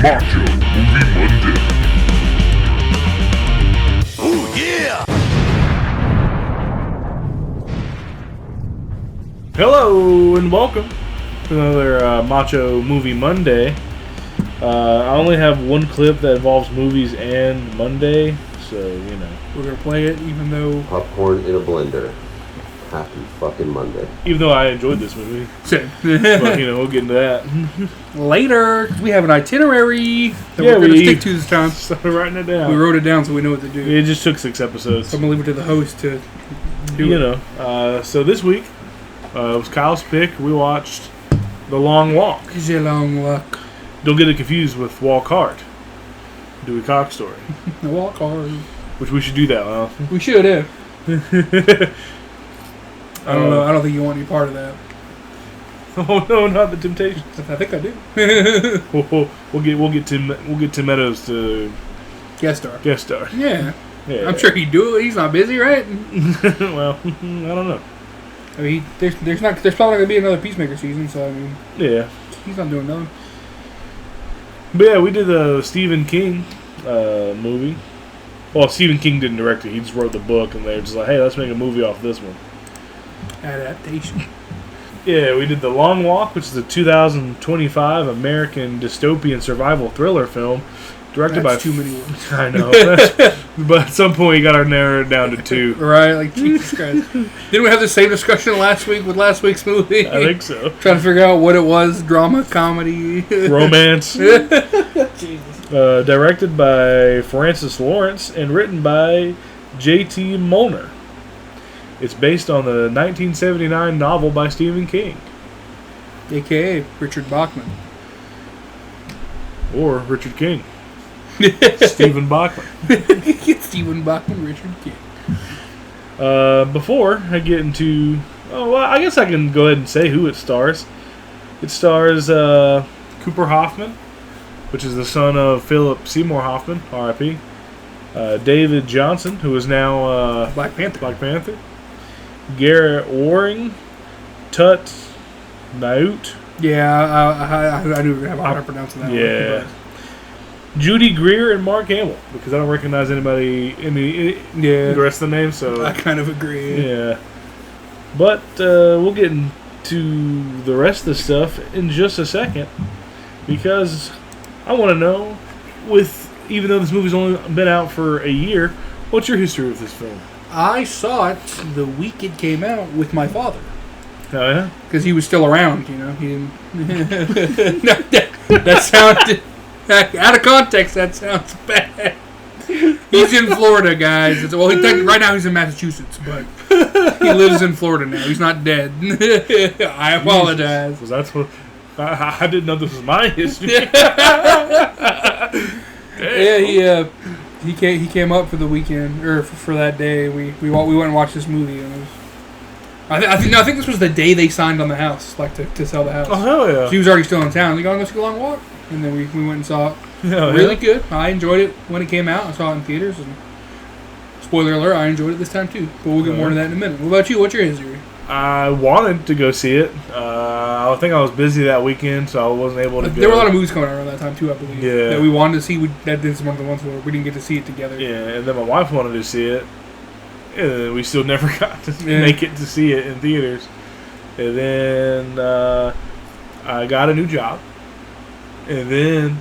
Macho Movie Monday. Oh yeah! Hello and welcome to another Macho Movie Monday. I only have one clip that involves movies and Monday, so you know. We're gonna play it even though... Popcorn in a blender. Happy fucking Monday. Even though I enjoyed this movie. Same. But, you know, we'll get into that. Later, we have an itinerary that we're going to stick to this time. Started writing it down. We wrote it down so we know what to do. It just took 6 episodes. So I'm going to leave it to the host to do it. Know. So this week, it was Kyle's pick. We watched The Long Walk. It's a long walk. Don't get it confused with Walk Hard. Dewey Cox story. The walk hard. Which we should do that, huh? We should have. I don't know. I don't think you want any part of that. Oh no, not the Temptations. I think I do. We'll get Tim Meadows to Guest star. Yeah. I'm sure he'd do it. He's not busy, right? Well, I don't know. I mean, there's probably not going to be another Peacemaker season, so I mean, yeah, he's not doing nothing. But yeah, we did the Stephen King movie. Well, Stephen King didn't direct it. He just wrote the book, and they were just like, hey, let's make a movie off this one. Adaptation. Yeah, we did The Long Walk, which is a 2025 American dystopian survival thriller film directed by... too many words. I know. But at some point, you got to narrow it down to 2. Right, like, Jesus Christ. Didn't we have the same discussion last week with last week's movie? I think so. Trying to figure out what it was. Drama, comedy. Romance. Jesus. Directed by Francis Lawrence and written by J.T. Molnar. It's based on the 1979 novel by Stephen King. A.K.A. Richard Bachman. Or Richard King. Stephen Bachman. Stephen Bachman, Richard King. Before I get into... Oh, well, I guess I can go ahead and say who it stars. It stars Cooper Hoffman, which is the son of Philip Seymour Hoffman, R.I.P. David Johnson, who is now... Black Panther. Garrett Waring, Tut Naut. Yeah, I knew we were going to have a hard time pronouncing that one. Yeah. Judy Greer and Mark Hamill, because I don't recognize anybody in the rest of the names. So I kind of agree. Yeah. But we'll get into the rest of the stuff in just a second, because I want to know, even though this movie's only been out for a year, what's your history with this film? I saw it the week it came out with my father. Oh, yeah? Because he was still around, you know. He didn't... that sounded... Out of context, that sounds bad. He's in Florida, guys. Right now he's in Massachusetts, but he lives in Florida now. He's not dead. I apologize. Was that what... I didn't know this was my history. Yeah, he came up for the weekend, or for that day. We went and watched this movie, and it was... I think this was the day they signed on the house, like to sell the house. Oh hell yeah! So he was already still in town. They go, let's go a long walk, and then we went and saw it. Hell really good. I enjoyed it when it came out. I saw it in theaters, and spoiler alert, I enjoyed it this time too. But we'll get more into that in a minute. What about you? What's your history? I wanted to go see it. I think I was busy that weekend, so I wasn't able to go. There were a lot of movies coming out around that time too, I believe. Yeah. That we wanted to see. That is one of the ones where we didn't get to see it together. Yeah, and then my wife wanted to see it. And we still never got to make it to see it in theaters. And then I got a new job. And then,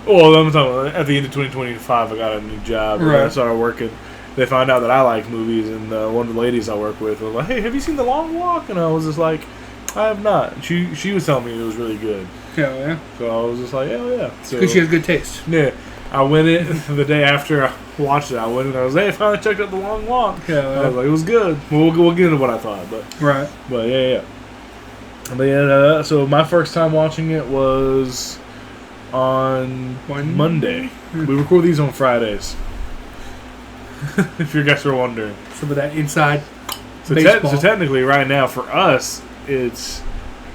I'm talking at the end of 2025, I got a new job. Right. I started working. They found out that I like movies, and one of the ladies I work with was like, "Hey, have you seen The Long Walk?" And I was just like, "I have not." And she was telling me it was really good. Yeah. So I was just like, "Oh yeah." Because she has good taste. Yeah. I went in the day after I watched it. I went in and I was, hey, I finally checked out The Long Walk. Yeah. I was like, it was good. We'll get into what I thought, but right. But yeah. But yeah, so my first time watching it was on Monday. We record these on Fridays. If you guys were wondering. Some of that inside So baseball. So technically, right now for us, it's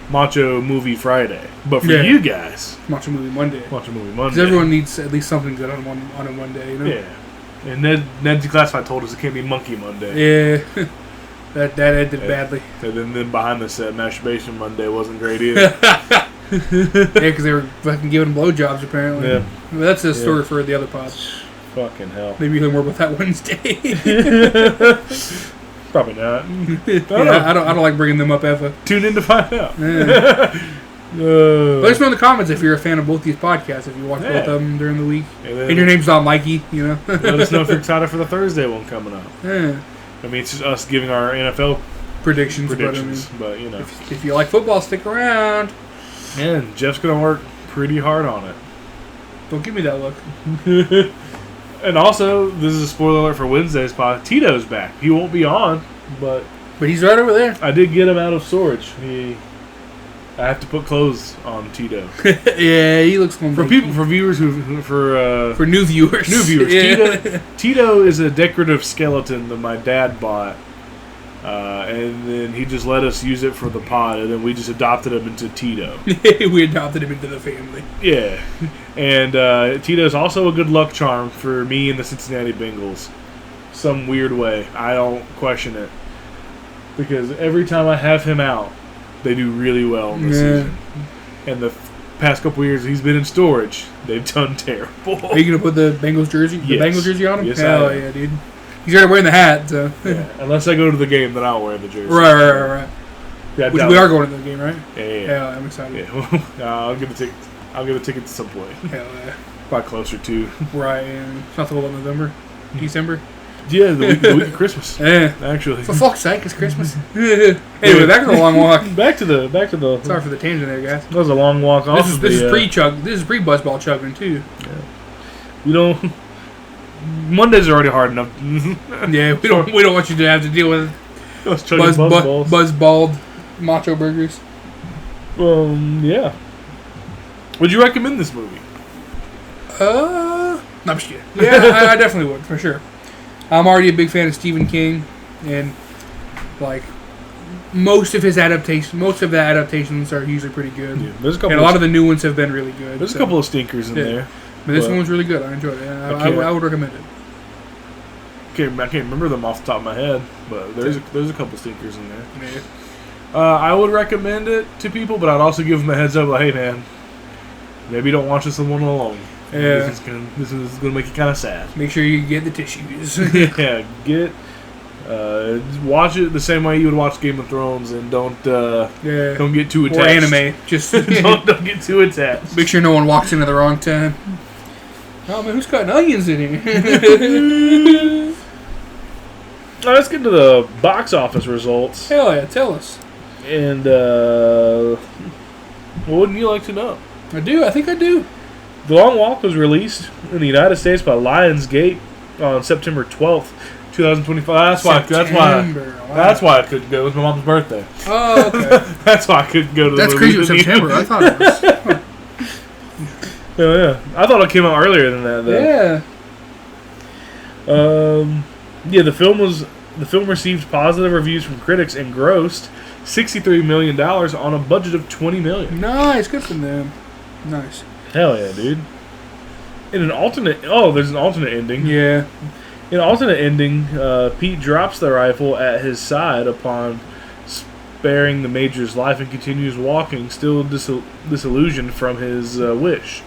Macho Movie Friday. But for you guys, Macho Movie Monday. Macho Movie Monday. Because everyone needs at least something good on a Monday, you know? Yeah. And Ned Declassified told us it can't be Monkey Monday. Yeah. That ended badly. And then behind the set, Masturbation Monday wasn't great either. because they were fucking giving blowjobs apparently. Yeah. But that's a story for the other pod. Fucking hell. Maybe you'll hear more about that Wednesday. Probably not. I don't like bringing them up ever. Tune in to find out. Yeah. Let us know in the comments if you're a fan of both these podcasts. If you watch both of them during the week, and your name's not Mikey, you know. Let us know if you're excited for the Thursday one coming up. Yeah. I mean, it's just us giving our NFL predictions. But you know, if you like football, stick around. And Jeff's gonna work pretty hard on it. Don't give me that look. And also, this is a spoiler alert for Wednesday's pod. Tito's back. He won't be on, but he's right over there. I did get him out of storage. I have to put clothes on Tito. Yeah, he looks fun. For viewers for new viewers. Yeah. Tito is a decorative skeleton that my dad bought, and then he just let us use it for the pod, and then we just adopted him into Tito. We adopted him into the family. Yeah, and Tito's also a good luck charm for me and the Cincinnati Bengals. Some weird way, I don't question it, because every time I have him out, they do really well in the season. And the past couple years he's been in storage, they've done terrible. Are you gonna put the Bengals jersey? Yes. The Bengals jersey on him? Yes, Hell yeah, dude. He's already wearing the hat, so. Yeah. Unless I go to the game, then I'll wear the jersey. Right. Yeah, we are going to the game, right? Yeah. I'm excited. Yeah. I'll get a ticket. I'll get a ticket to some point. Hell yeah. Probably closer to. Right. And it's not the whole of November, December. Yeah, the week of Christmas. Yeah. Actually. For fuck's sake, it's Christmas. Anyway, back to the long walk. Back to the. Sorry for the tangent there, guys. That was a long walk off. This is pre-chug. This is pre-buzzball chugging too. Yeah. You know, Mondays are already hard enough. Yeah, we don't want you to have to deal with buzzballed macho burgers. Yeah. Would you recommend this movie? No, I'm just kidding. Yeah, I definitely would, for sure. I'm already a big fan of Stephen King, and like most of the adaptations are usually pretty good. Yeah, there's a couple. And a lot of the new ones have been really good. There's a couple of stinkers in there, but this one's really good. I enjoyed it. I would recommend it. I can't remember them off the top of my head, but there's a couple stinkers in there. Yeah. I would recommend it to people, but I'd also give them a heads up, like, hey man, maybe don't watch this one alone. Yeah. This is gonna make you kind of sad. Make sure you get the tissues. Yeah, watch it the same way you would watch Game of Thrones, and don't get too attached. Or anime, just don't get too attached. Make sure no one walks in at the wrong time. Oh man, who's cutting onions in here? Now, let's get to the box office results. Hell yeah, tell us. And what wouldn't you like to know? I think I do. The Long Walk was released in the United States by Lionsgate on September 12th, 2025. That's why I couldn't go. It was my mom's birthday. Oh, okay. That's why I couldn't go to the movie. That's crazy. It was September. I thought it was. Oh, yeah. I thought it came out earlier than that, though. Yeah. The film received positive reviews from critics and grossed $63 million on a budget of $20 million. Nice, good for them. Nice. Hell yeah, dude. There's an alternate ending. Yeah. In an alternate ending, Pete drops the rifle at his side upon sparing the Major's life and continues walking, still disillusioned from his wish.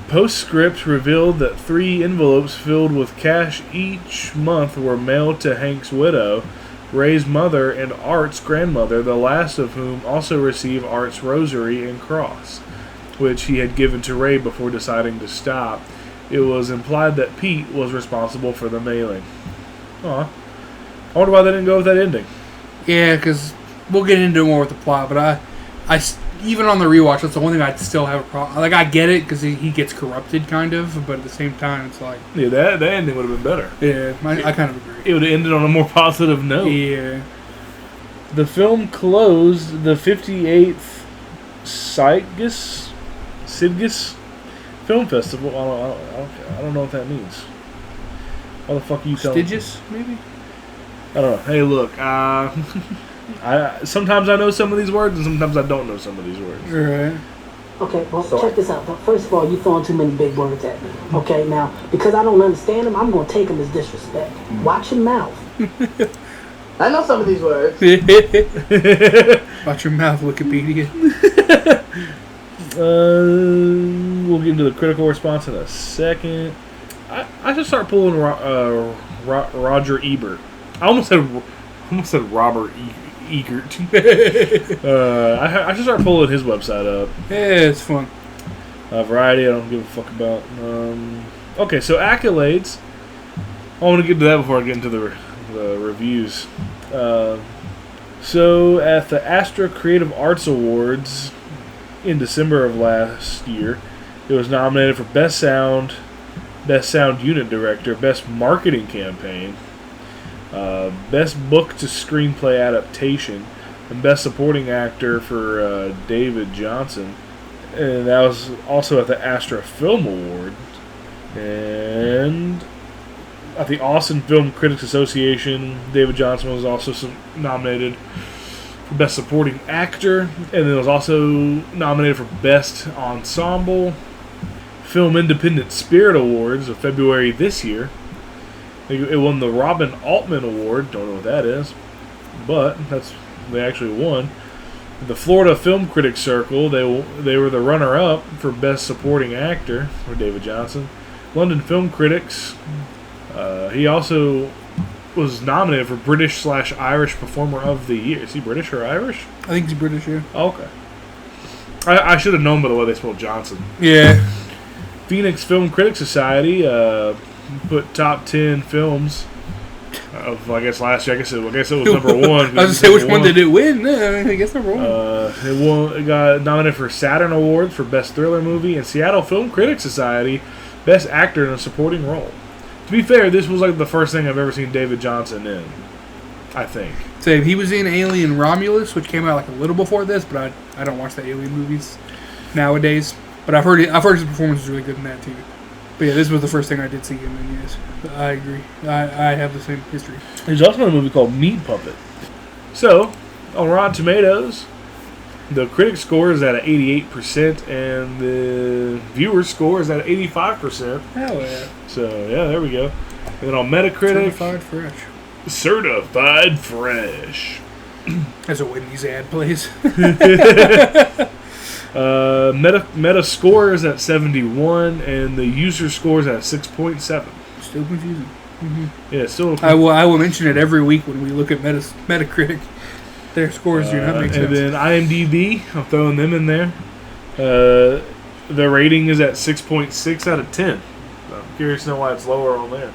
Postscript revealed that 3 envelopes filled with cash each month were mailed to Hank's widow, Ray's mother, and Art's grandmother, the last of whom also received Art's rosary and cross, which he had given to Ray before deciding to stop. It was implied that Pete was responsible for the mailing. Aw. I wonder why they didn't go with that ending. Yeah, because we'll get into more with the plot, but I even on the rewatch, that's the one thing I still have a problem. Like, I get it because he gets corrupted, kind of, but at the same time, it's like... Yeah, that ending would have been better. Yeah, I kind of agree. It would have ended on a more positive note. Yeah. The film closed the 58th Sidgus Film Festival. I don't know what that means. What the fuck are you telling me? Stygius, maybe? I don't know. Hey, look. Sometimes I know some of these words, and sometimes I don't know some of these words. Right. Okay, well, check this out. First of all, you're throwing too many big words at me. Okay, now, because I don't understand them, I'm going to take them as disrespect. Watch your mouth. I know some of these words. Watch your mouth, Wikipedia. We'll get into the critical response in a second. I should start pulling Roger Ebert. I almost said Robert Egert. I should start pulling his website up. Yeah, it's fun. Variety, I don't give a fuck about. Okay, so accolades. I want to get to that before I get into the reviews. So at the Astra Creative Arts Awards in December of last year, it was nominated for Best Sound Unit Director, Best Marketing Campaign, Best Book to Screenplay Adaptation, and Best Supporting Actor for David Johnson. And that was also at the Astra Film Award. And at the Austin Film Critics Association, David Johnson was also nominated for Best Supporting Actor. And then it was also nominated for Best Ensemble. Film Independent Spirit Awards of February this year. It won the Robin Altman Award. Don't know what that is, but they actually won. The Florida Film Critics Circle, they were the runner-up for Best Supporting Actor for David Johnson. London Film Critics, he also was nominated for British/Irish Performer of the Year. Is he British or Irish? I think he's British, yeah. Oh, okay. I should have known by the way they spelled Johnson. Yeah. Phoenix Film Critics Society put top 10 films of, I guess, last year. I guess it was number one. I was going to say, which one did it win? I guess number one. It got nominated for Saturn Awards for Best Thriller Movie, and Seattle Film Critics Society Best Actor in a Supporting Role. To be fair, this was like the first thing I've ever seen David Johnson in, I think. So he was in Alien Romulus, which came out like a little before this, but I don't watch the Alien movies nowadays. But I've heard his performance is really good in that too. But yeah, this was the first thing I did see him in. Yes, I agree. I have the same history. There's also a movie called Meat Puppet. So, on Rotten Tomatoes, the critic score is at 88%, and the viewer score is at 85%. Hell yeah! So yeah, there we go. And then on Metacritic, Certified Fresh. That's a Wendy's ad plays. Meta score is at 71, and the user score is at 6.7. Still confusing. Mm-hmm. Yeah, still. I will mention it every week when we look at Metacritic. Their scores do not make sense. And then IMDb, I'm throwing them in there. The rating is at 6.6 out of 10. I'm curious to know why it's lower on there.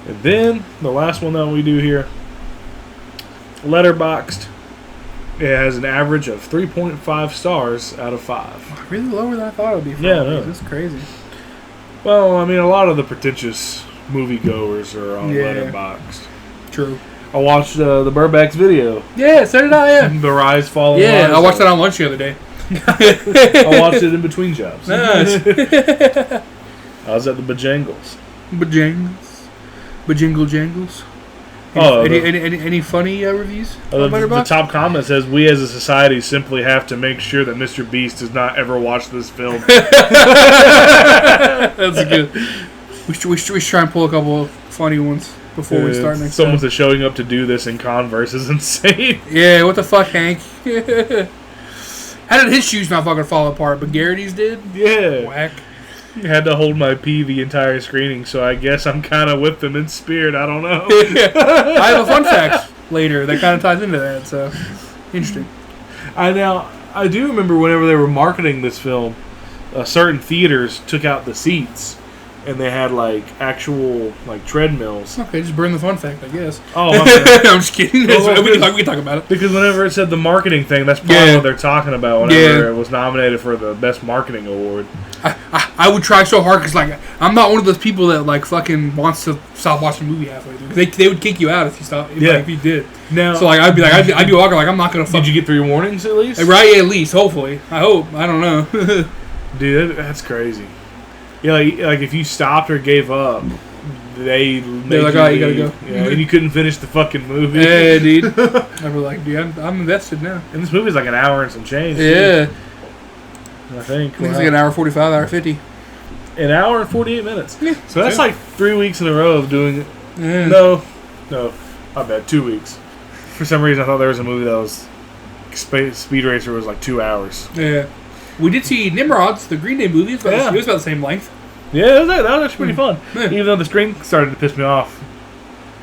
And then the last one that we do here, Letterboxd. It has an average of 3.5 stars out of 5. Really lower than I thought it would be. Yeah, no. That's crazy. Well, I mean, a lot of the pretentious moviegoers are on Letterboxd. True. I watched the Burback's video. Yeah, so did I. Yeah. The Rise, Fall, and Yeah, Rise. I watched that on lunch the other day. I watched it in between jobs. Nice. I was at the Bojangles. Bajingle Jangles. Any funny reviews? The top comment says, "We as a society simply have to make sure that Mr. Beast does not ever watch this film." That's good. We should try and pull a couple of funny ones before we start next Someone time. that's showing up to do this in Converse is insane. Yeah, what the fuck, Hank? How did his shoes not fucking fall apart, but Garrity's did? Yeah. Whack. I had to hold my pee the entire screening, so I guess I'm kind of with them in spirit. I don't know. I have a fun fact later that kind of ties into that, so interesting. I do remember whenever they were marketing this film, certain theaters took out the seats, and they had like actual like treadmills. Okay, just burn the fun fact, I guess. Oh, I'm just kidding. Well, we can talk about it. Because whenever it said the marketing thing, that's probably what they're talking about. Whenever it was nominated for the best marketing award. I would try so hard because like I'm not one of those people that like fucking wants to stop watching a movie halfway through. They would kick you out if you stop. If you did. Now, so like I'd be walking like I'm not gonna. Did you get 3 warnings at least? Right, at least hopefully. I hope. I don't know. Dude, that's crazy. Yeah, like if you stopped or gave up, they're like, oh, you gotta go. Yeah, and you couldn't finish the fucking movie. Yeah, dude. I'd be like, dude, I'm invested now. And this movie's like an hour and some change. Yeah. Too, I think. It's like an hour 45, hour 50. An hour and 48 minutes. Yeah, so that's like 3 weeks in a row of doing it. Yeah. No, I bet 2 weeks. For some reason, I thought there was a movie that was Speed Racer was like 2 hours. Yeah. We did see Nimrods, the Green Day movie. It was about the same length. Yeah, that was actually pretty fun. Yeah. Even though the screen started to piss me off.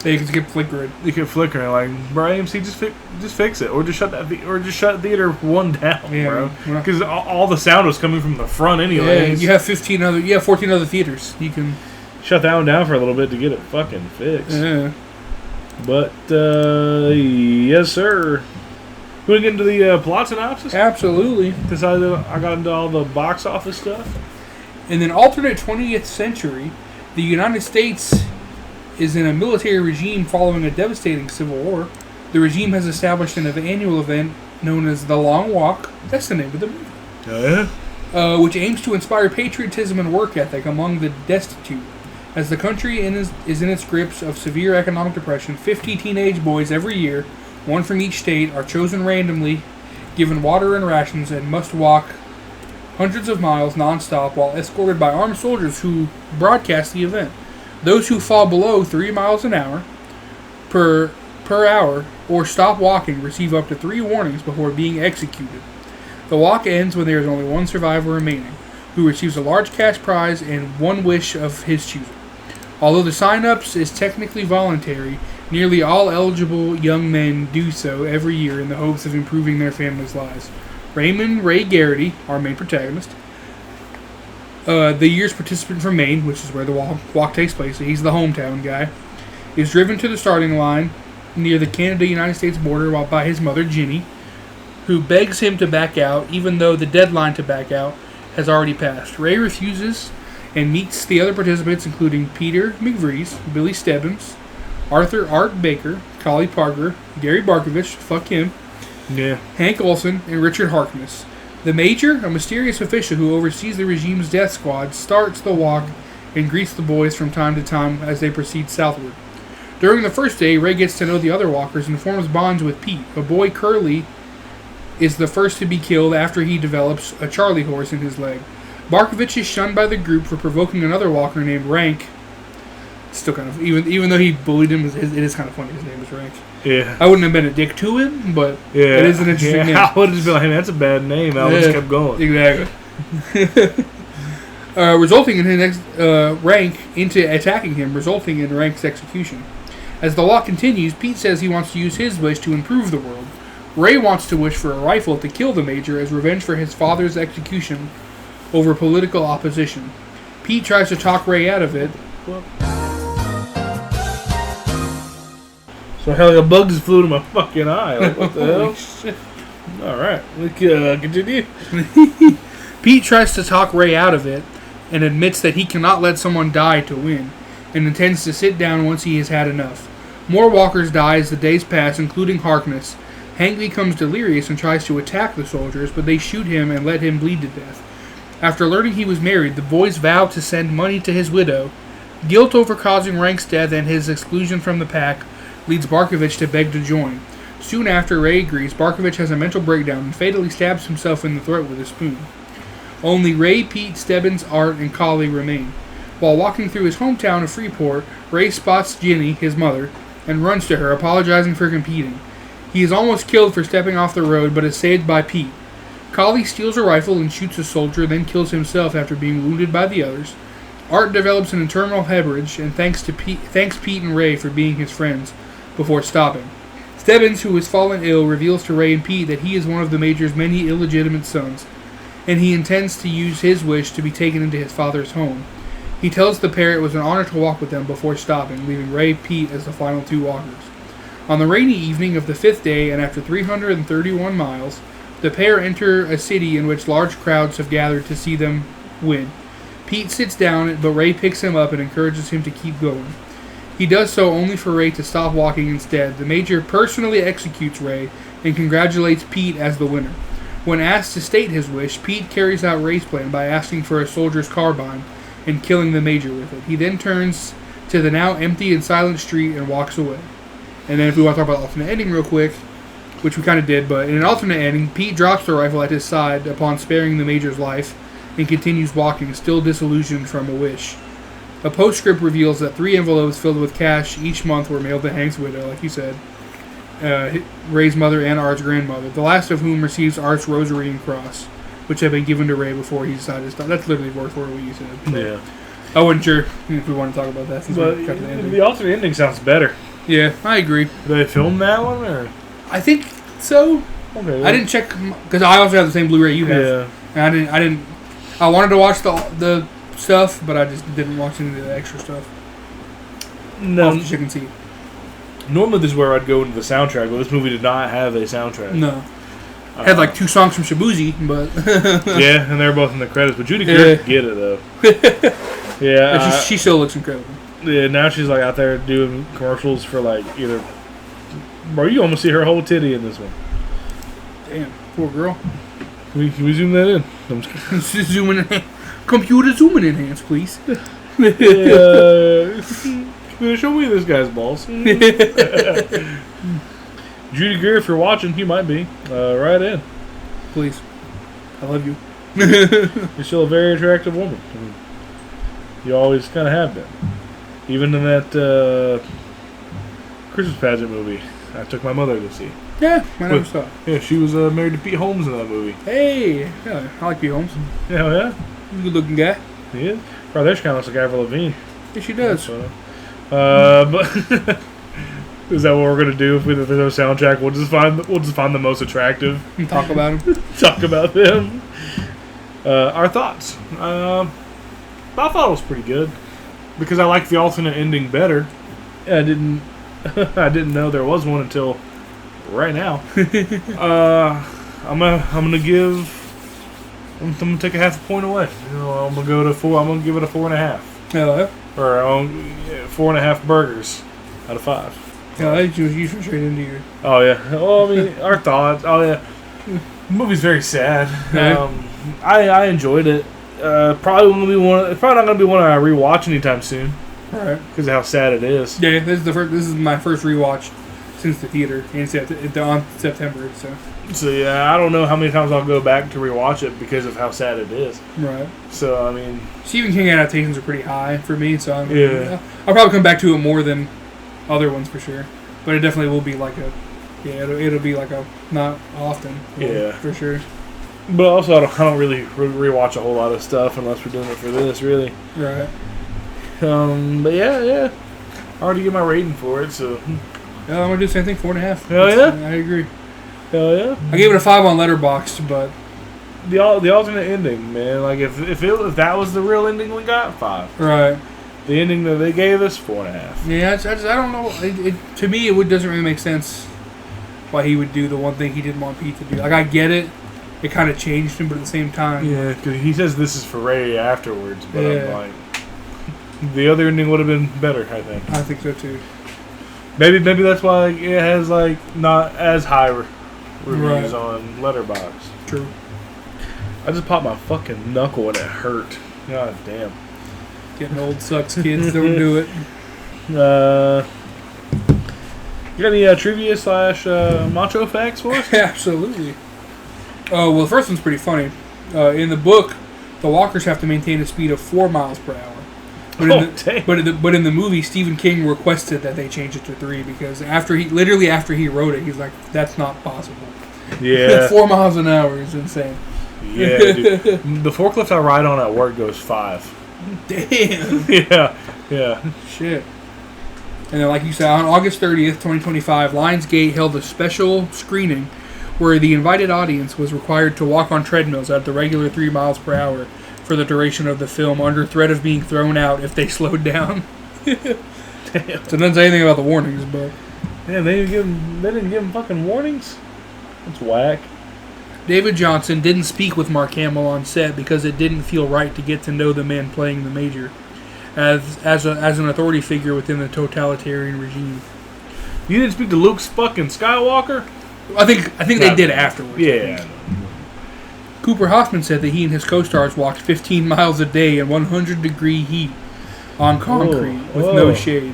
They kept flickering. You kept flickering, like, bro, AMC, just fix it, or just shut theater 1 down, bro. Because all the sound was coming from the front anyway. Yeah, you have 14 other theaters. You can shut that one down for a little bit to get it fucking fixed. Yeah. But yes, sir. You want to get into the plot synopsis? Absolutely. Decided I got into all the box office stuff. In an alternate 20th century, the United States is in a military regime following a devastating civil war. The regime has established an annual event known as the Long Walk. That's the name of the movie. Oh, yeah? Which aims to inspire patriotism and work ethic among the destitute. As the country is in its grips of severe economic depression, 50 teenage boys every year, one from each state, are chosen randomly, given water and rations, and must walk hundreds of miles non-stop while escorted by armed soldiers who broadcast the event. Those who fall below 3 miles an hour per hour or stop walking receive up to 3 warnings before being executed. The walk ends when there is only one survivor remaining, who receives a large cash prize and one wish of his choosing. Although the sign-ups is technically voluntary, nearly all eligible young men do so every year in the hopes of improving their families' lives. Raymond Ray Garrity, our main protagonist, the year's participant from Maine, which is where the walk takes place, he's the hometown guy, is driven to the starting line near the Canada-United States border by his mother, Ginny, who begs him to back out, even though the deadline to back out has already passed. Ray refuses and meets the other participants, including Peter McVries, Billy Stebbins, Arthur Art Baker, Collie Parker, Gary Barkovich, fuck him, Hank Olson, and Richard Harkness. The Major, a mysterious official who oversees the regime's death squad, starts the walk and greets the boys from time to time as they proceed southward. During the first day, Ray gets to know the other walkers and forms bonds with Pete. A boy, Curly, is the first to be killed after he develops a Charlie horse in his leg. Barkovich is shunned by the group for provoking another walker named Rank. Still kind of, even though he bullied him, it is kind of funny his name is Rank. Yeah. I wouldn't have been a dick to him, but it is an interesting name. I would have just been like, hey, that's a bad name. I would just kept going. Exactly. Resulting in his Rank into attacking him, resulting in Rank's execution. As the walk continues, Pete says he wants to use his wish to improve the world. Ray wants to wish for a rifle to kill the Major as revenge for his father's execution over political opposition. Pete tries to talk Ray out of it. So hell, like a bug just flew to my fucking eye. Like, what the hell? Shit. Alright, we can continue. Pete tries to talk Ray out of it and admits that he cannot let someone die to win, and intends to sit down once he has had enough. More walkers die as the days pass, including Harkness. Hank becomes delirious and tries to attack the soldiers, but they shoot him and let him bleed to death. After learning he was married, the boys vow to send money to his widow. Guilt over causing Rank's death and his exclusion from the pack leads Barkovich to beg to join. Soon after Ray agrees, Barkovich has a mental breakdown and fatally stabs himself in the throat with a spoon. Only Ray, Pete, Stebbins, Art, and Collie remain. While walking through his hometown of Freeport, Ray spots Ginny, his mother, and runs to her, apologizing for competing. He is almost killed for stepping off the road, but is saved by Pete. Collie steals a rifle and shoots a soldier, then kills himself after being wounded by the others. Art develops an internal hemorrhage and thanks Pete and Ray for being his friends, before stopping. Stebbins, who has fallen ill, reveals to Ray and Pete that he is one of the Major's many illegitimate sons, and he intends to use his wish to be taken into his father's home. He tells the pair it was an honor to walk with them before stopping, leaving Ray and Pete as the final 2 walkers. On the rainy evening of the 5th day, and after 331 miles, the pair enter a city in which large crowds have gathered to see them win. Pete sits down, but Ray picks him up and encourages him to keep going. He does so only for Ray to stop walking instead. The Major personally executes Ray and congratulates Pete as the winner. When asked to state his wish, Pete carries out Ray's plan by asking for a soldier's carbine and killing the Major with it. He then turns to the now empty and silent street and walks away. And then if we want to talk about the alternate ending real quick, which we kind of did, but in an alternate ending, Pete drops the rifle at his side upon sparing the Major's life and continues walking, still disillusioned from a wish. A postscript reveals that 3 envelopes filled with cash each month were mailed to Hank's widow, like you said. Rey's mother and Art's grandmother, the last of whom receives Art's rosary and cross, which had been given to Rey before he decided to stop. That's literally word for what you said. Yeah. I wasn't sure if we want to talk about that. Since But we got to the ending. the alternate ending sounds better. Yeah, I agree. Did they film that one? Or? I think so. Okay. I didn't check because I also have the same Blu-ray you have. Yeah. And I didn't. I wanted to watch the stuff, but I just didn't watch any of the extra stuff. No. Off the chicken seat. Normally this is where I'd go into the soundtrack, but this movie did not have a soundtrack. No. Had like 2 songs from Shabuzi, but yeah, and they're both in the credits. But Judy Greer could get it though. Yeah, she still looks incredible. Yeah, now she's like out there doing commercials for like either. Bro, you almost see her whole titty in this one. Damn, poor girl. Can we zoom that in? I'm just kidding. Zooming in. Computer zooming enhance, please. Show me this guy's balls. Judy Greer, if you're watching, you might be. Right in. Please. I love you. You're still a very attractive woman. I mean, you always kind of have been. Even in that Christmas pageant movie I took my mother to see. Yeah, I never saw it. Yeah, she was married to Pete Holmes in that movie. Hey, yeah, I like Pete Holmes. Yeah. He's a good looking guy. He is. Right there, she kind of looks like Avril Lavigne. Yeah, she does. But is that what we're gonna do if there's no soundtrack? We'll just find the most attractive. And talk about him. Talk about them. Our thoughts. I thought it was pretty good because I like the alternate ending better. I didn't know there was one until right now. I'm gonna take a half a point away. I'm gonna go to 4. I'm gonna give it a 4.5. Yeah. Or 4.5 burgers out of 5. Yeah, you should straight into your. Oh yeah. Well, I mean, our thoughts. Oh yeah. The movie's very sad. Yeah. I enjoyed it. Probably not gonna be one I rewatch anytime soon. All right. Because of how sad it is. Yeah, this is my first rewatch since the theater in September. So yeah, I don't know how many times I'll go back to rewatch it because of how sad it is. Right. So I mean, Stephen King adaptations are pretty high for me, so Yeah. I'll probably come back to it more than other ones for sure. But it definitely will be like it'll be like a not often. Yeah. For sure. but also I don't really rewatch a whole lot of stuff unless we're doing it for this, really. Right. But yeah, I already get my rating for it, so Yeah, I'm gonna do the same thing. 4.5. Hell yeah. I agree. hell yeah. I gave it a 5 on Letterboxd, but The alternate ending, man. Like if that was the real ending we got, 5. right. The ending that they gave us, 4.5. Yeah, I don't know. To me, it doesn't really make sense why he would do the one thing he didn't want Pete to do. Like, I get it. It kind of changed him, but at the same time... Yeah, because he says this is for Ray afterwards, but Yeah. I'm like... The other ending would have been better, I think. I think so, too. Maybe that's why it has, like, not as high reviews Right. on Letterboxd. True. I just popped my fucking knuckle and it hurt. God damn. Getting old sucks, kids. Don't do it. You got any trivia / macho facts for us? Absolutely. Oh, well, the first one's pretty funny. In the book, the walkers have to maintain a speed of 4 miles per hour. But in the movie, Stephen King requested that they change it to 3 because after he wrote it, he's like, that's not possible. Yeah. 4 miles an hour is insane. Yeah, dude. The forklift I ride on at work goes 5. Damn. Yeah. Shit. And then, like you said, on August 30th, 2025, Lionsgate held a special screening where the invited audience was required to walk on treadmills at the regular 3 miles per hour for the duration of the film under threat of being thrown out if they slowed down. Damn. So it doesn't say anything about the warnings, but... Yeah, they didn't give him fucking warnings? That's whack. David Johnson didn't speak with Mark Hamill on set because it didn't feel right to get to know the man playing the Major as an authority figure within the totalitarian regime. You didn't speak to Luke fucking Skywalker? I think they did afterwards. Yeah. Cooper Hoffman said that he and his co-stars walked 15 miles a day in 100-degree heat on concrete with no shade,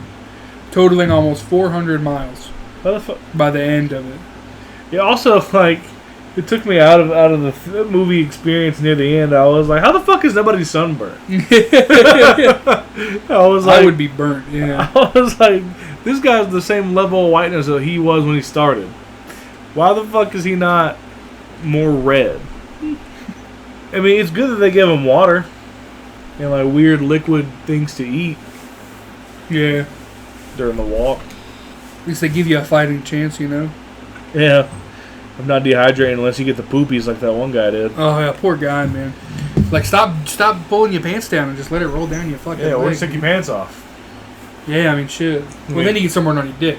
totaling almost 400 miles by the end of it. Yeah, also, like, it took me out of the movie experience near the end. I was like, how the fuck is nobody sunburned? I was like, I would be burnt, yeah. I was like, This guy's the same level of whiteness that he was when he started. Why the fuck is he not more red? I mean, it's good that they give him water and like weird liquid things to eat. Yeah. During the walk. At least they give you a fighting chance, you know? Yeah. I'm not dehydrating unless you get the poopies like that one guy did. Oh, yeah, poor guy, man. Like, stop pulling your pants down and just let it roll down your fucking leg. Or take your pants off. Yeah, I mean, shit. Well, then you get somewhere on your dick.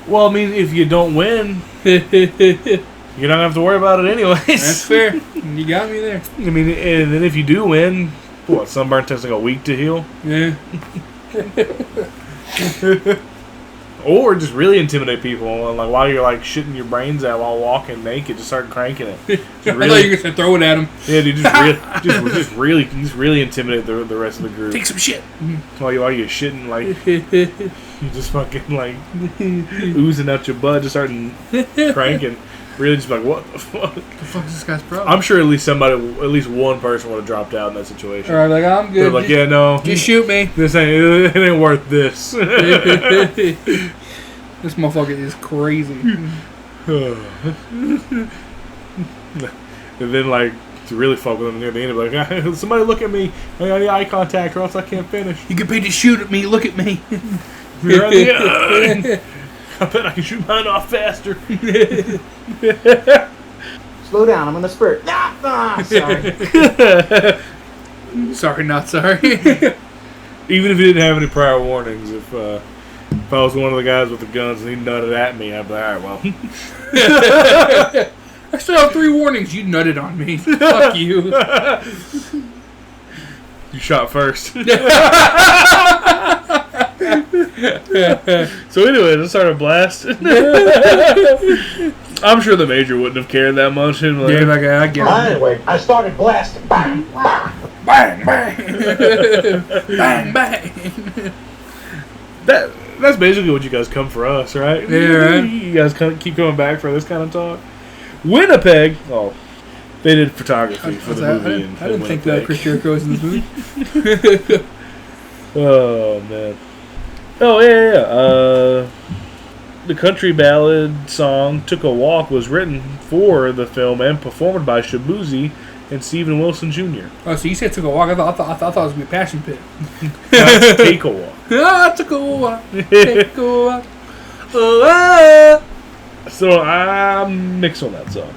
Well, I mean, if you don't win, you don't have to worry about it anyways. That's fair. You got me there. I mean, and then if you do win, what, sunburn takes like a week to heal? Yeah. Or just really intimidate people, and like while you're like shitting your brains out while walking naked, just start cranking it. I thought you were gonna throw it at them. Yeah, dude, just really intimidate the rest of the group. Take some shit. While you're shitting, like you just fucking like oozing out your butt, just starting cranking. Really, just like, what the fuck? The fuck is this guy's problem? I'm sure at least one person would have dropped out in that situation. Alright, like, I'm good. They're like, yeah, no. Just shoot me. It ain't worth this. This motherfucker is crazy. And then, like, to really fuck with them near the end, like, somebody look at me. I need eye contact or else I can't finish. You get paid to shoot at me. Look at me. I bet I can shoot mine off faster. Slow down, I'm gonna spurt. Sorry. Sorry, not sorry. Even if he didn't have any prior warnings, if I was one of the guys with the guns and he nutted at me, I'd be like, alright, well. I still have 3 warnings. You nutted on me. Fuck you. You shot first. So anyway, let's start a blast. I'm sure the major wouldn't have cared that much. And like, Yeah, like, I get it. Anyway, I started blasting. Bang, bang. Bang, bang. Bang, bang. That's basically what you guys come for us, right? Yeah, right. You guys keep coming back for this kind of talk. Winnipeg. Oh, they did photography for the movie. I didn't think that Chris Jericho was in this movie. Oh man. Oh yeah. The country ballad song "Took a Walk" was written for the film and performed by Shabuzi and Stephen Wilson Jr. Oh, so you said took a walk? I thought it was gonna be a passion pit. That's "Take a Walk." Ah, took a walk. Take a walk. So I'm mixed on that song.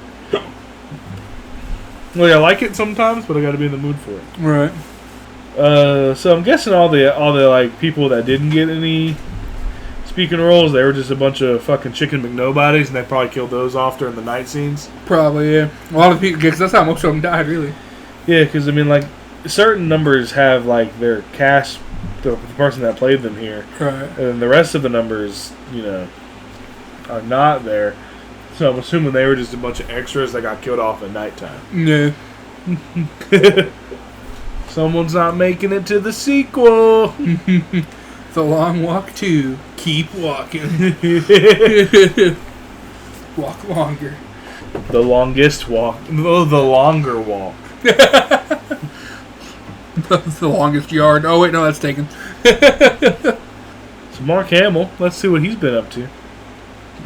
Well, I like it sometimes, but I got to be in the mood for it. Right. So I'm guessing all the like people that didn't get any speaking roles, they were just a bunch of fucking chicken McNobodies, and they probably killed those off during the night scenes. Probably, yeah. A lot of people, because that's how most of them died, really. Yeah, because I mean, like certain numbers have like their cast, the person that played them here, Right. and the rest of the numbers, you know, are not there. So I'm assuming they were just a bunch of extras that got killed off at nighttime. Yeah. Someone's not making it to the sequel. The Long Walk 2. Keep walking. Walk longer. The longest walk. Oh, the longer walk. The longest yard. Oh, wait, no, that's taken. So Mark Hamill, let's see what he's been up to.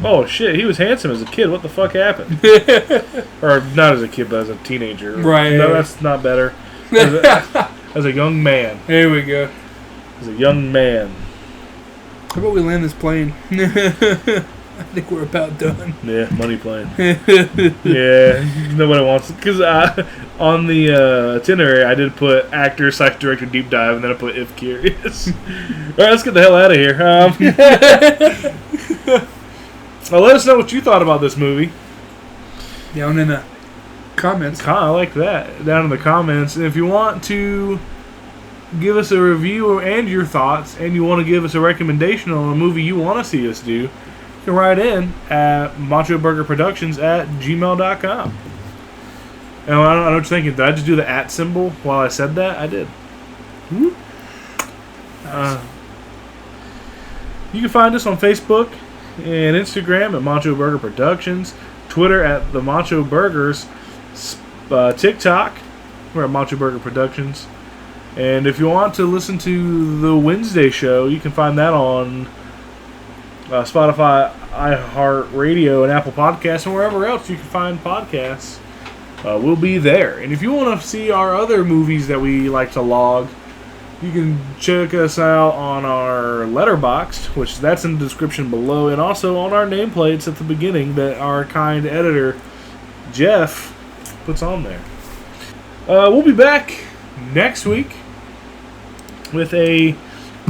Oh shit, he was handsome as a kid. What the fuck happened? Or not as a kid, but as a teenager. Right. No, that's not better. As a young man. There we go. As a young man. How about we land this plane? I think we're about done. Yeah, money plane. Yeah, nobody wants it. Because on the itinerary, I did put actor, / director, deep dive, and then I put if curious. Alright, let's get the hell out of here. Well, let us know what you thought about this movie. Down in the comments. I like that. Down in the comments. And if you want to give us a review and your thoughts, and you want to give us a recommendation on a movie you want to see us do, you can write in at machoburgerproductions@gmail.com. And I don't know what you're thinking. Did I just do the @ symbol while I said that? I did. Nice. You can find us on Facebook and Instagram at MachoBurger Productions, Twitter at the Macho Burgers, TikTok, we're at MachoBurger Productions. And if you want to listen to the Wednesday show, you can find that on Spotify, iHeartRadio, and Apple Podcasts, and wherever else you can find podcasts. We'll be there. And if you want to see our other movies that we like to log, you can check us out on our Letterboxd, which that's in the description below, and also on our nameplates at the beginning that our kind editor, Jeff, puts on there. We'll be back next week with a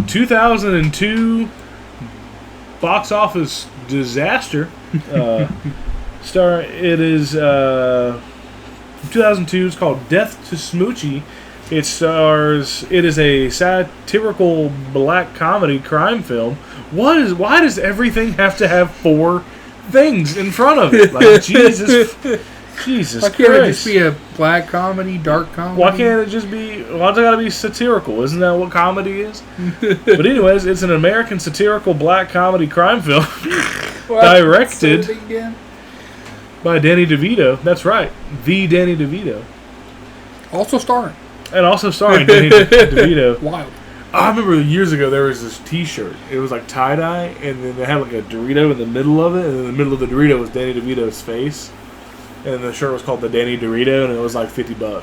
2002 box office disaster. It is 2002. It's called Death to Smoochie. It is a satirical black comedy crime film. Why does everything have to have 4 things in front of it? Like, Jesus Why can't it just be a black comedy, dark comedy? Why can't it just be... Why's it gotta be satirical? Isn't that what comedy is? But anyways, it's an American satirical black comedy crime film. Directed by Danny DeVito. That's right. The Danny DeVito. Also starring Danny DeVito. Wild. I remember years ago there was this T-shirt. It was like tie-dye, and then they had like a Dorito in the middle of it, and in the middle of the Dorito was Danny DeVito's face. And the shirt was called the Danny Dorito, and it was like $50.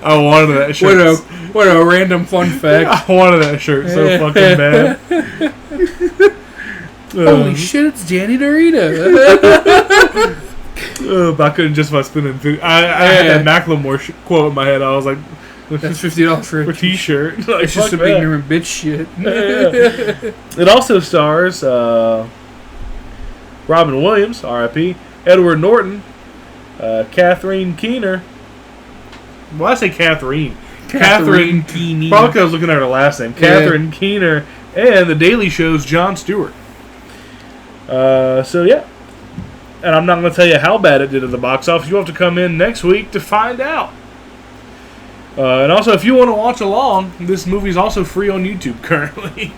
I wanted that shirt. What a random fun fact. I wanted that shirt so fucking bad. Holy shit, it's Danny Dorito. But I couldn't justify spending $50. I had that Macklemore quote in my head. I was like, that's $50 for a T-shirt. Like, it's just some ignorant bitch shit. It also stars Robin Williams, R.I.P., Edward Norton, Catherine Keener. Well, I say Catherine. Catherine Keener. Probably because I was looking at her last name. Catherine Keener, and The Daily Show's Jon Stewart. So, yeah. And I'm not going to tell you how bad it did at the box office. You'll have to come in next week to find out. And also, if you want to watch along, this movie is also free on YouTube currently.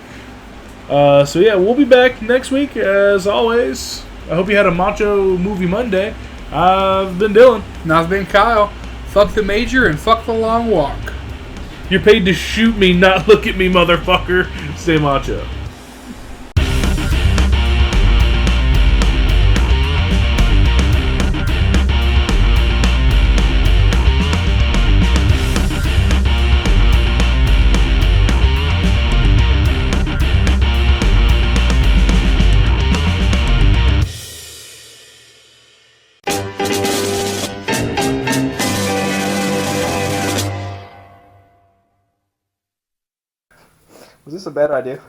So yeah, we'll be back next week as always. I hope you had a Macho Movie Monday. I've been Dylan. And I've been Kyle. Fuck the major and fuck the long walk. You're paid to shoot me, not look at me, motherfucker. Stay macho. Was this a bad idea?